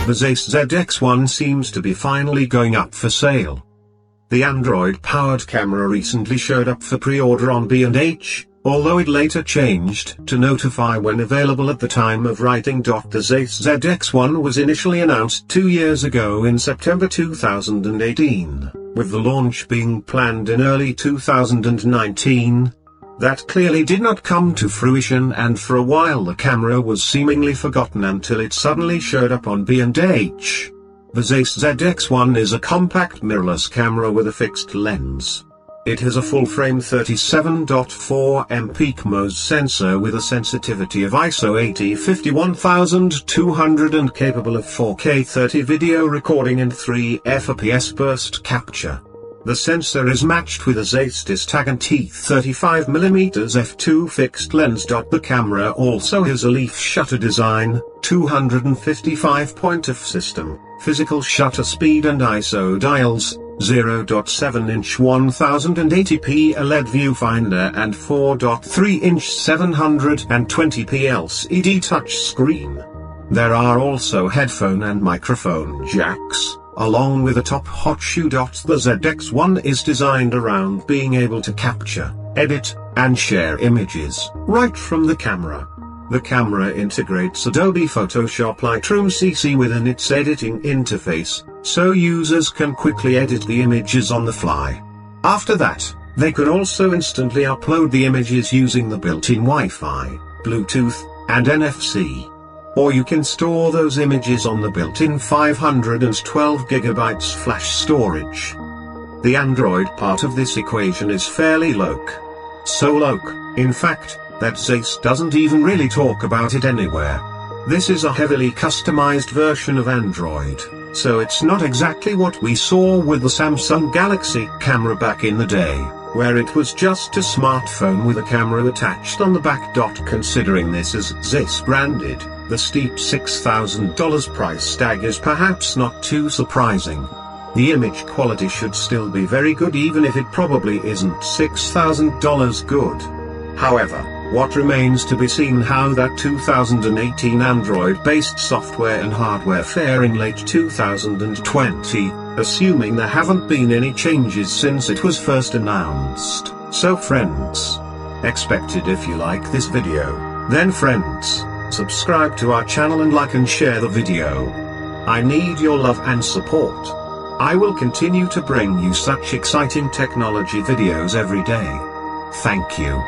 The Zeiss Zx1 seems to be finally going up for sale. The Android-powered camera recently showed up for pre-order on B&H, although it later changed to notify when available at the time of writing. The Zeiss Zx1 was initially announced 2 years ago in September 2018, with the launch being planned in early 2019. That clearly did not come to fruition, and for a while the camera was seemingly forgotten until it suddenly showed up on B&H. The Zeiss Zx1 is a compact mirrorless camera with a fixed lens. It has a full-frame 37.4 peak MOS sensor with a sensitivity of ISO 80-51200 and capable of 4K 30 video recording and 3 fps burst capture. The sensor is matched with a Zeiss Zx1 35mm f2 fixed lens. The camera also has a leaf shutter design, 255-point f system, physical shutter speed and ISO dials, 0.7-inch 1080p OLED viewfinder and 4.3-inch 720p LCD touchscreen. There are also headphone and microphone jacks, along with a top hot shoe. The Zx1 is designed around being able to capture, edit, and share images right from the camera. The camera integrates Adobe Photoshop Lightroom CC within its editing interface, so users can quickly edit the images on the fly. After that, they can also instantly upload the images using the built-in Wi-Fi, Bluetooth, and NFC. Or you can store those images on the built-in 512GB flash storage. The Android part of this equation is fairly low. So low, in fact, that Zeiss doesn't even really talk about it anywhere. This is a heavily customized version of Android, so it's not exactly what we saw with the Samsung Galaxy camera back in the day, where it was just a smartphone with a camera attached on the back. Considering this is Zeiss branded, the steep $6,000 price tag is perhaps not too surprising. The image quality should still be very good, even if it probably isn't $6,000 good. However, what remains to be seen how that 2018 Android-based software and hardware fare in late 2020, assuming there haven't been any changes since it was first announced. So friends, expected. If you like this video, then friends, subscribe to our channel and like and share the video. I need your love and support. I will continue to bring you such exciting technology videos every day. Thank you.